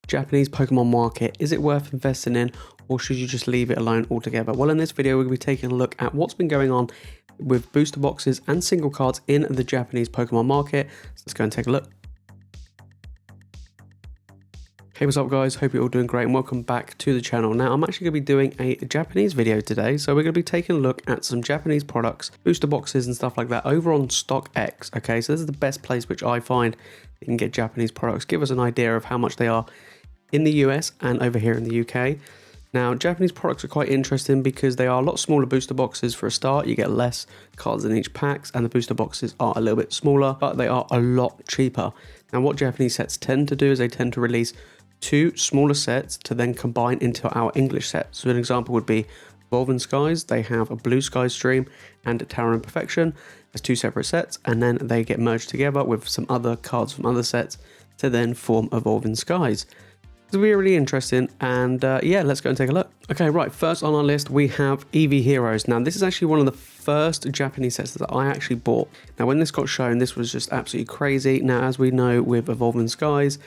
Japanese Pokemon market. Is it worth investing in, or should you just leave it alone altogether? Well, in this video, we're going to be taking a look at what's been going on with booster boxes and single cards in the Japanese Pokemon market. So let's go and take a look. Hey, what's up guys, hope you're all doing great and welcome back to the channel. Now I'm actually going to be doing a Japanese video today, so we're going to be taking a look at some Japanese products, booster boxes and stuff like that over on StockX. Okay, so this is the best place which I find you can get Japanese products, give us an idea of how much they are in the US and over here in the UK. Now Japanese products are quite interesting because they are a lot smaller booster boxes for a start. You get less cards in each packs and the booster boxes are a little bit smaller, but they are a lot cheaper. Now what Japanese sets tend to do is they tend to release two smaller sets to then combine into our English set. So an example would be Evolving Skies. They have a Blue Sky Stream and a Tower Imperfection as two separate sets, and then they get merged together with some other cards from other sets to then form Evolving Skies. It's really interesting, and yeah, let's go and take a look. Okay, right, first on our list we have Eevee Heroes. Now this is actually one of the first Japanese sets that I actually bought. Now when this got shown, this was just absolutely crazy. Now as we know with Evolving Skies,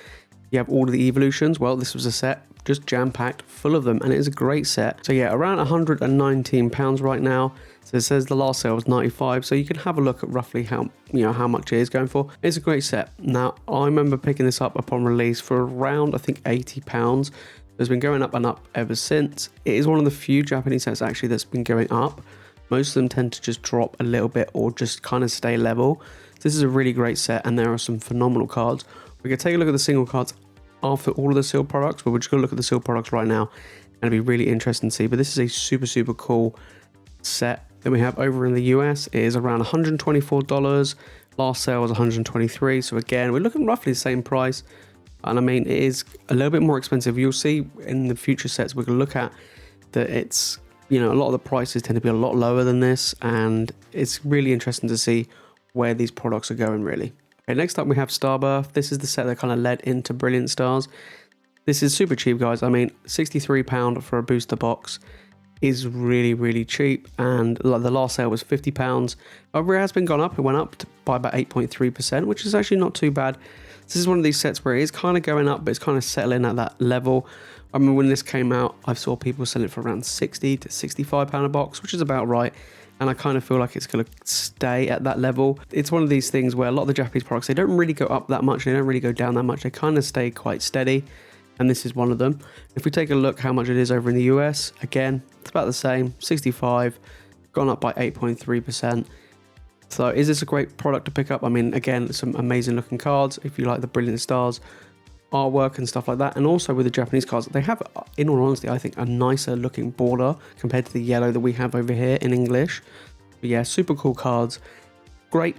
you have all of the evolutions. Well, this was a set just jam-packed full of them, and it is a great set. So yeah, around £119 right now. So it says the last sale was 95, so you can have a look at roughly how much it is going for. It's a great set. Now I remember picking this up upon release for around, I think, £80. It's been going up and up ever since. It is one of the few Japanese sets actually that's been going up. Most of them tend to just drop a little bit or just kind of stay level. This is a really great set, and there are some phenomenal cards. We can take a look at the single cards after all of the sealed products, but we're just going to look at the sealed products right now, and it'll be really interesting to see. But this is a super cool set. Then we have over in the US, it is around $124. Last sale was $123. So again, we're looking roughly the same price. And I mean, it is a little bit more expensive. You'll see in the future sets we're going to look at that it's, a lot of the prices tend to be a lot lower than this. And it's really interesting to see where these products are going, really. Okay, next up we have Starbirth. This is the set that kind of led into Brilliant Stars. This is super cheap, guys. I mean, £63 for a booster box is really cheap, and like the last sale was £50. However, it has been gone up. It went up by about 8.3%, which is actually not too bad. This is one of these sets where it is kind of going up, but it's kind of settling at that level. I mean, when this came out, I saw people selling it for around £60 to £65 a box, which is about right. And I kind of feel like it's going to stay at that level. It's one of these things where a lot of the Japanese products, they don't really go up that much. They don't really go down that much. They kind of stay quite steady. And this is one of them. If we take a look how much it is over in the US, again, it's about the same, 65, gone up by 8.3%. So is this a great product to pick up? I mean, again, some amazing looking cards. If you like the Brilliant Stars artwork and stuff like that, and also with the Japanese cards, they have, in all honesty, I think a nicer looking border compared to the yellow that we have over here in English. But yeah, super cool cards, great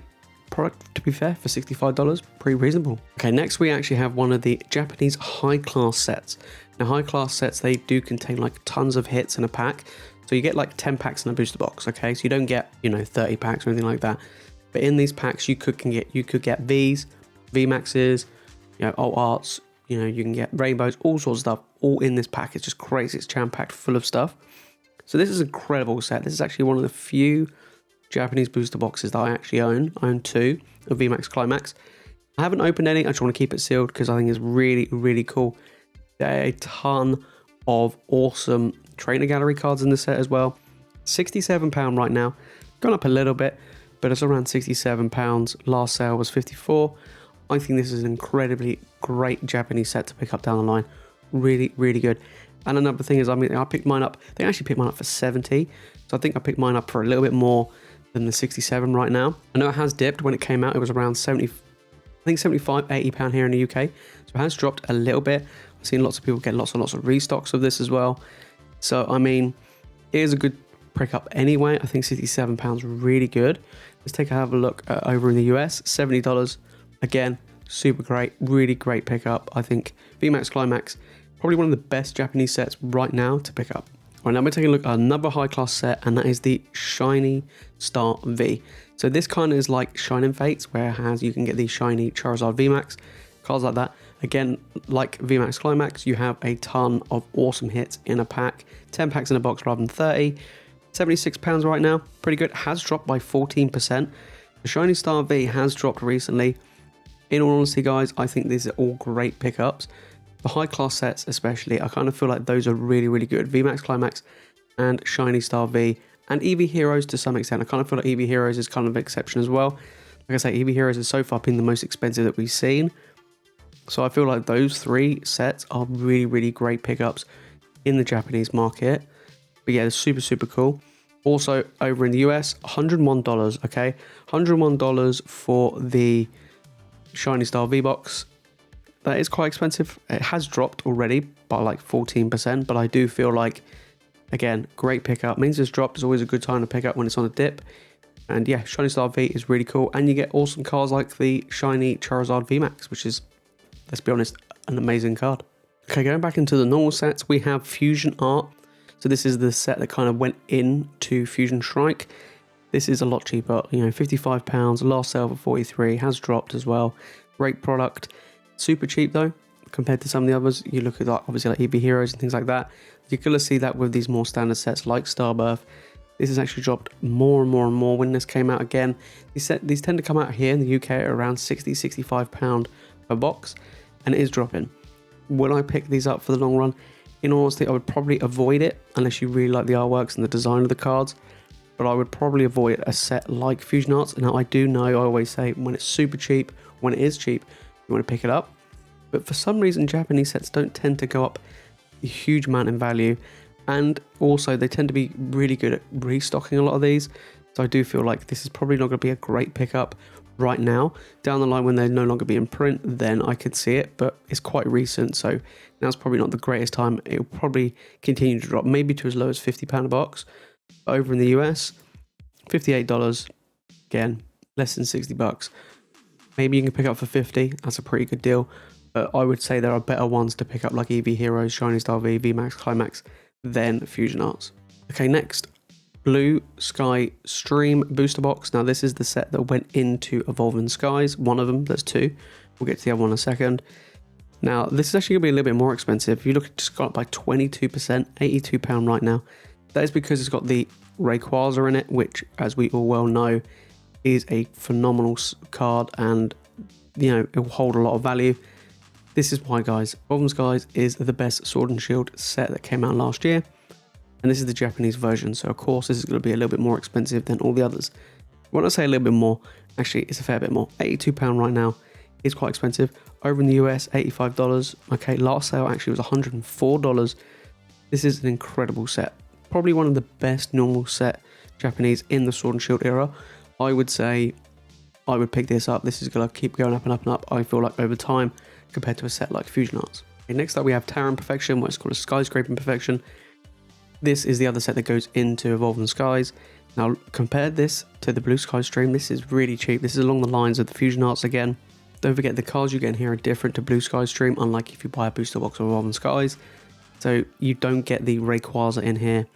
product to be fair for $65, pretty reasonable. Okay, next we actually have one of the Japanese high class sets. Now high class sets, they do contain like tons of hits in a pack, so you get like 10 packs in a booster box. Okay, so you don't get 30 packs or anything like that, but in these packs you could get V's, VMAXs, alt arts, you can get rainbows, all sorts of stuff, all in this pack. It's just crazy. It's jam-packed full of stuff. So this is an incredible set. This is actually one of the few Japanese booster boxes that I actually own. I own two of VMAX Climax. I haven't opened any. I just want to keep it sealed because I think it's really cool. There are a ton of awesome trainer gallery cards in this set as well. £67 right now. Gone up a little bit, but it's around £67. Last sale was $54. I think this is an incredibly great Japanese set to pick up down the line. Really good. And another thing is, I mean, I picked mine up. They actually picked mine up for 70. So I think I picked mine up for a little bit more than the 67 right now. I know it has dipped. When it came out, it was around 70, I think 75, £80 here in the UK. So it has dropped a little bit. I've seen lots of people get lots and lots of restocks of this as well. So, I mean, it is a good pick up anyway. I think £67 really good. Let's have a look over in the US. $70. Again, super great, really great pickup. I think VMAX Climax, probably one of the best Japanese sets right now to pick up. Right, now we're taking a look at another high class set, and that is the Shiny Star V. So this kind of is like Shining Fates, whereas you can get these shiny Charizard VMAX, cards like that. Again, like VMAX Climax, you have a ton of awesome hits in a pack. 10 packs in a box rather than 30. £76 right now, pretty good. Has dropped by 14%. The Shiny Star V has dropped recently. In all honesty, guys, I think these are all great pickups. The high class sets especially, I kind of feel like those are really, really good. VMAX Climax and Shiny Star V and Eevee Heroes to some extent. I kind of feel like Eevee Heroes is kind of an exception as well. Like I say, Eevee Heroes has so far been the most expensive that we've seen. So I feel like those three sets are really, really great pickups in the Japanese market. But yeah, they're super, super cool. Also, over in the US, $101, okay? $101 for the Shiny Star V-Box. That is quite expensive. It has dropped already by like 14%, but I do feel like, again, great pickup. Means it's dropped is always a good time to pick up when it's on a dip. And yeah, Shiny Star V is really cool. And you get awesome cards like the Shiny Charizard VMAX, which is, let's be honest, an amazing card. Okay, going back into the normal sets, we have Fusion Art. So this is the set that kind of went into Fusion Strike. This is a lot cheaper, you know, £55. Last sale for 43, has dropped as well. Great product. Super cheap though, compared to some of the others. You look at like, obviously like Eevee Heroes and things like that. You're going to see that with these more standard sets like Starbirth. This has actually dropped more and more and more when this came out again. These tend to come out here in the UK at around £60–65 per box, and it is dropping. Will I pick these up for the long run? In all honesty, I would probably avoid it unless you really like the artworks and the design of the cards. But I would probably avoid a set like Fusion Arts. Now, I do know, I always say, when it's super cheap, when it is cheap, you want to pick it up. But for some reason, Japanese sets don't tend to go up a huge amount in value. And also, they tend to be really good at restocking a lot of these. So I do feel like this is probably not going to be a great pickup right now. Down the line, when they're no longer be in print, then I could see it. But it's quite recent, so now's probably not the greatest time. It'll probably continue to drop, maybe to as low as £50 a box. Over in the US, $58, again, less than $60. Maybe you can pick up for 50. That's a pretty good deal. But I would say there are better ones to pick up, like Eevee Heroes, Shiny Star V, VMAX Climax, than Fusion Arts. Okay, next, Blue Sky Stream Booster Box. Now, this is the set that went into Evolving Skies. One of them, there's two. We'll get to the other one in a second. Now, this is actually going to be a little bit more expensive. If you look, it's got by 22%, £82 right now. That is because it's got the Rayquaza in it, which, as we all well know, is a phenomenal card, and you know, it will hold a lot of value. This is why, guys, Evolving Skies is the best Sword and Shield set that came out last year, and this is the Japanese version, so of course this is going to be a little bit more expensive than all the others. When I say a little bit more, actually it's a fair bit more. £82 right now is quite expensive. Over in the US, $85. Okay, last sale actually was $104. This is an incredible set. Probably one of the best normal set Japanese in the Sword and Shield era. I would say I would pick this up. This is going to keep going up and up and up, I feel like, over time, compared to a set like Fusion Arts. Okay, next up we have Terran Perfection, what's called a Skyscraping Perfection. This is the other set that goes into Evolving Skies. Now, compare this to the Blue Sky Stream. This is really cheap. This is along the lines of the Fusion Arts again. Don't forget, the cards you get in here are different to Blue Sky Stream, unlike if you buy a booster box of Evolving Skies. So you don't get the Rayquaza in here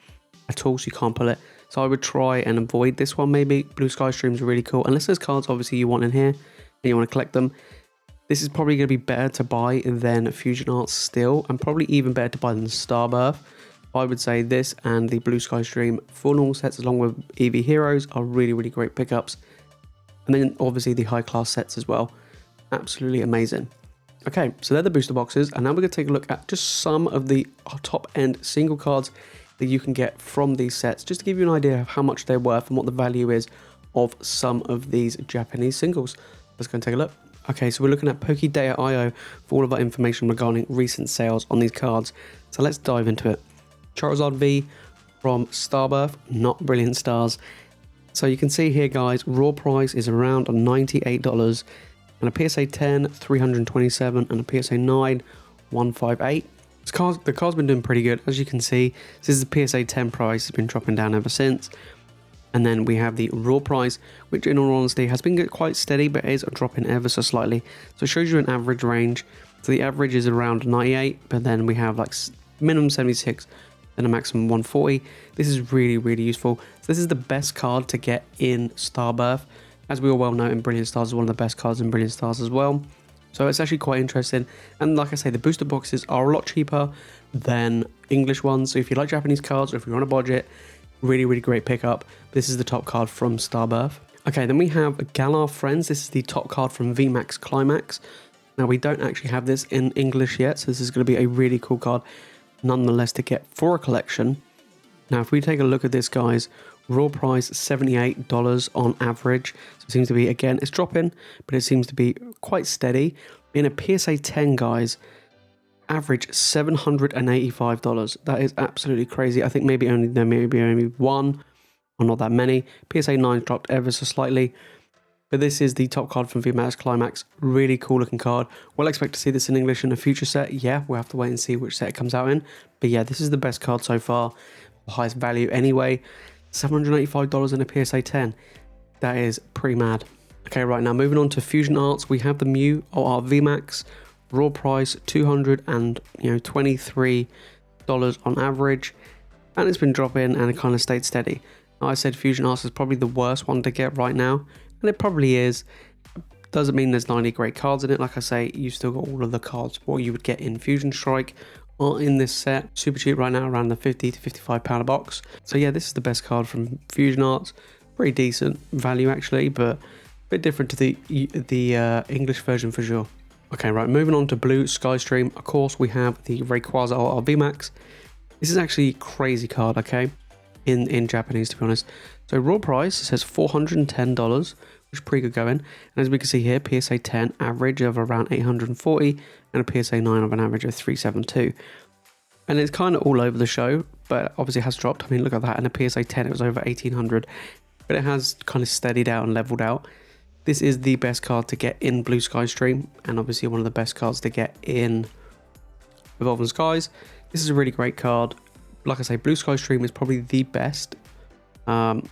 at all, so you can't pull it. So I would try and avoid this one maybe. Blue Sky Stream's really cool, unless there's cards obviously you want in here and you want to collect them. This is probably going to be better to buy than Fusion Arts still, and probably even better to buy than Starbirth. I would say this and the Blue Sky Stream full normal sets along with Eevee Heroes are really, really great pickups. And then obviously the high class sets as well. Absolutely amazing. Okay, so they're the booster boxes, and now we're going to take a look at just some of the top end single cards that you can get from these sets, just to give you an idea of how much they're worth and what the value is of some of these Japanese singles. Let's go and take a look. Okay, so we're looking at PokeData.io for all of our information regarding recent sales on these cards. So let's dive into it. Charizard V from Starbirth, not Brilliant Stars. So you can see here, guys, raw price is around $98, and a PSA 10, $327, and a PSA 9, $158. The card's been doing pretty good, as you can see. This is the PSA 10 price, has been dropping down ever since. And then we have the raw price, which in all honesty has been quite steady, but is dropping ever so slightly. So it shows you an average range. So the average is around 98, but then we have like minimum 76, then a maximum 140. This is really, really useful. So this is the best card to get in Starbirth. As we all well know, in Brilliant Stars is one of the best cards in Brilliant Stars as well. So it's actually quite interesting. And like I say, the booster boxes are a lot cheaper than English ones. So if you like Japanese cards, or if you're on a budget, really, really great pickup. This is the top card from Starbirth. Okay, then we have Galar Friends. This is the top card from VMAX Climax. Now we don't actually have this in English yet, so this is going to be a really cool card nonetheless to get for a collection. Now if we take a look at this, guys, raw price $78 on average, so it seems to be, again, it's dropping, but it seems to be quite steady. In a PSA 10, guys, average $785. That is absolutely crazy. I think maybe only one, or not that many. PSA 9 dropped ever so slightly. But this is the top card from VMAX Climax. Really cool looking card. We'll expect to see this in English in a future set. Yeah, we'll have to wait and see which set it comes out in. But yeah, this is the best card so far. The highest value anyway. $785 in a PSA 10. That is pretty mad. Okay, right, now moving on to Fusion Arts. We have the Mew OR VMAX. Raw price $223 on average. And it's been dropping and it kind of stayed steady. Now, I said Fusion Arts is probably the worst one to get right now. And it probably is. Doesn't mean there's 90 great cards in it. Like I say, you've still got all of the cards what you would get in Fusion Strike are in this set. Super cheap right now, around the £50 to £55 a box. So yeah, this is the best card from Fusion Arts. Pretty decent value actually, but a bit different to the English version for sure. Okay, right, moving on to Blue Skystream. Of course, we have the Rayquaza or VMAX. This is actually a crazy card, okay, in Japanese, to be honest. So raw price says $410, which is pretty good going. And as we can see here, PSA 10 average of around 840 and a PSA 9 of an average of 372. And it's kind of all over the show, but obviously it has dropped. I mean, look at that. In a PSA 10, it was over 1800, but it has kind of steadied out and leveled out. This is the best card to get in Blue Skystream, and obviously one of the best cards to get in Evolving Skies. This is a really great card. Like I say, Blue Skystream is probably the best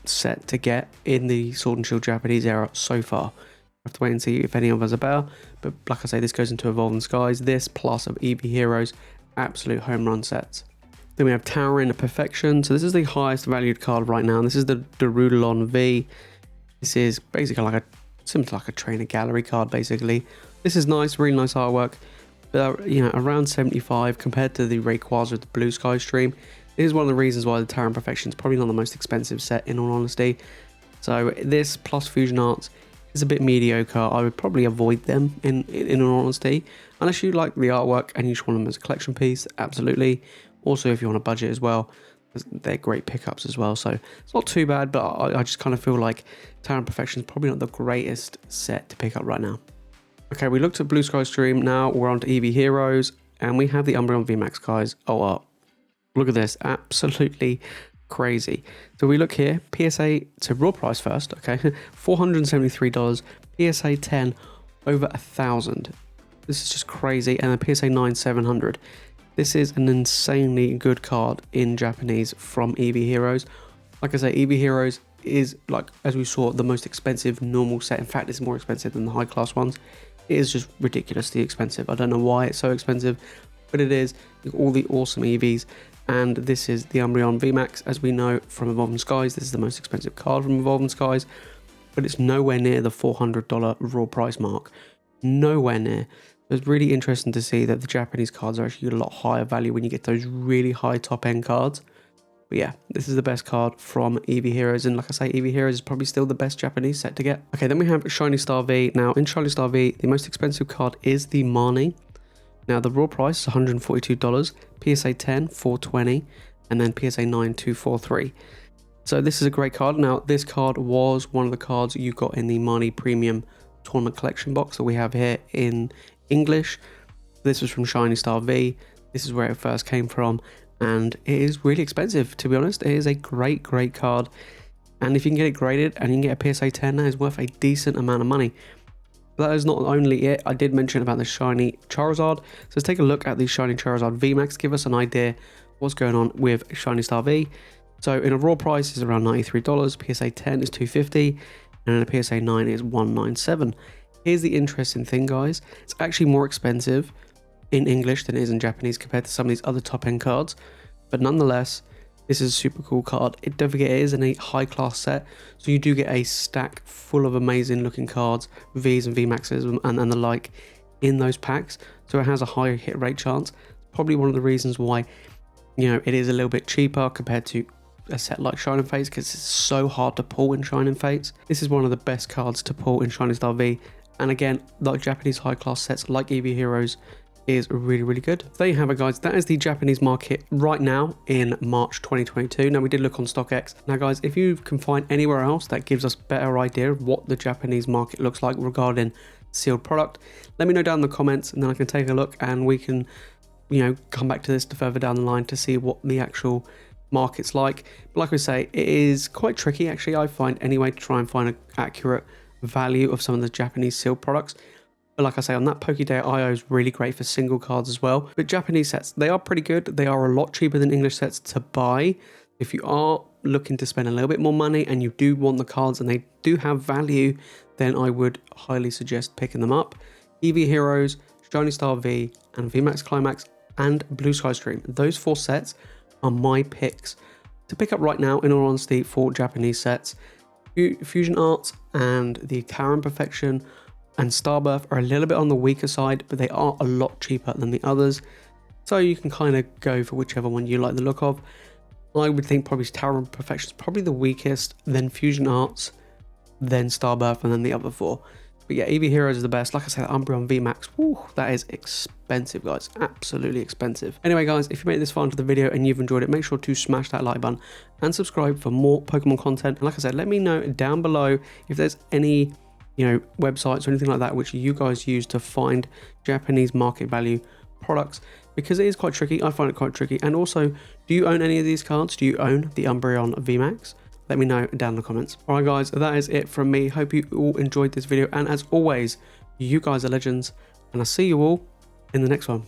set to get in the Sword and Shield Japanese era so far. I have to wait and see if any of us are better, but like I say, this goes into Evolving Skies. This plus of Eevee Heroes, absolute home run sets. Then we have Towering Perfection. So this is the highest valued card right now, and this is the Darudalon V. This is basically like similar to like a trainer gallery card basically. This is nice, really nice artwork, but you know, around 75 compared to the Rayquaza with the Blue Skystream. This is one of the reasons why the Towering Perfection is probably not the most expensive set, in all honesty. So this plus Fusion Arts is a bit mediocre. I would probably avoid them in all honesty. Unless you like the artwork and you just want them as a collection piece, absolutely. Also, if you want a budget as well, they're great pickups as well. So it's not too bad, but I just kind of feel like Towering Perfection is probably not the greatest set to pick up right now. Okay, we looked at Blue Skystream. Now we're on to Eevee Heroes, and we have the Umbreon VMAX, guys. Look at this, absolutely crazy. So we look here, PSA to raw price first, okay, $473, PSA 10 over 1,000. This is just crazy, and a PSA 9 700. This is an insanely good card in Japanese from Eevee Heroes. Like I say, Eevee Heroes is, like as we saw, the most expensive normal set. In fact, it's more expensive than the high class ones. It is just ridiculously expensive. I don't know why it's so expensive, but it is. All the awesome Eevees. And this is the Umbreon VMAX, as we know from Evolving Skies. This is the most expensive card from Evolving Skies, but it's nowhere near the $400 raw price mark. Nowhere near. It's really interesting to see that the Japanese cards are actually a lot higher value when you get those really high top end cards. But yeah, this is the best card from Eevee Heroes, and like I say, Eevee Heroes is probably still the best Japanese set to get. Okay, then we have Shiny Star V. Now in Shiny Star V, the most expensive card is the Marnie. Now the raw price is $142, PSA 10 $420, and then PSA 9 $243. So this is a great card. Now this card was one of the cards you got in the Marnie Premium Tournament Collection box that we have here in English. This was from Shiny Star V. This is where it first came from, and it is really expensive, to be honest. It is a great card, and if you can get it graded and you can get a PSA 10, that is worth a decent amount of money. That is not only it. I did mention about the Shiny Charizard, so let's take a look at the Shiny Charizard VMAX. Give us an idea what's going on with Shiny Star V. So in a raw price is around $93, PSA 10 is $250, and in a PSA 9 is $197. Here's the interesting thing, guys. It's actually more expensive in English than it is in Japanese compared to some of these other top end cards, but nonetheless, this is a super cool card. Don't forget, it is in a high class set, so you do get a stack full of amazing looking cards, Vs and VMAXs and the like in those packs, so it has a higher hit rate chance. Probably one of the reasons why, you know, it is a little bit cheaper compared to a set like Shining Fates, because it's so hard to pull in Shining Fates. This is one of the best cards to pull in Shining Star V, And again, the Japanese high class sets like Eevee Heroes is really good. There you have it, guys. That is the Japanese market right now in March 2022. Now, we did look on StockX. Now guys, if you can find anywhere else that gives us better idea of what the Japanese market looks like regarding sealed product, let me know down in the comments, and then I can take a look and we can, you know, come back to this further down the line to see what the actual market's like. But like I say, it is quite tricky actually, I find, anyway, to try and find an accurate value of some of the Japanese sealed products. But like I say, on that PokeJace.io is really great for single cards as well. But Japanese sets, they are pretty good. They are a lot cheaper than English sets to buy. If you are looking to spend a little bit more money and you do want the cards and they do have value, then I would highly suggest picking them up. Eevee Heroes, Shiny Star V, and VMAX Climax, and Blue Sky Stream. Those 4 sets are my picks to pick up right now, in all honesty, for Japanese sets. Fusion Arts and the Karen Perfection and Starbirth are a little bit on the weaker side, but they are a lot cheaper than the others. So you can kind of go for whichever one you like the look of. I would think probably Tower of Perfection is probably the weakest, then Fusion Arts, then Starbirth, and then the other 4. But yeah, Eevee Heroes is the best. Like I said, Umbreon VMAX, whew, that is expensive, guys. Absolutely expensive. Anyway, guys, if you made it this far into the video and you've enjoyed it, make sure to smash that like button and subscribe for more Pokemon content. And like I said, let me know down below if there's any, you know, websites or anything like that which you guys use to find Japanese market value products, because it is quite tricky. I find it quite tricky. And also, do you own any of these cards? Do you own the Umbreon VMAX? Let me know down in the comments. All right, guys, that is it from me. Hope you all enjoyed this video. And as always, you guys are legends. And I'll see you all in the next one.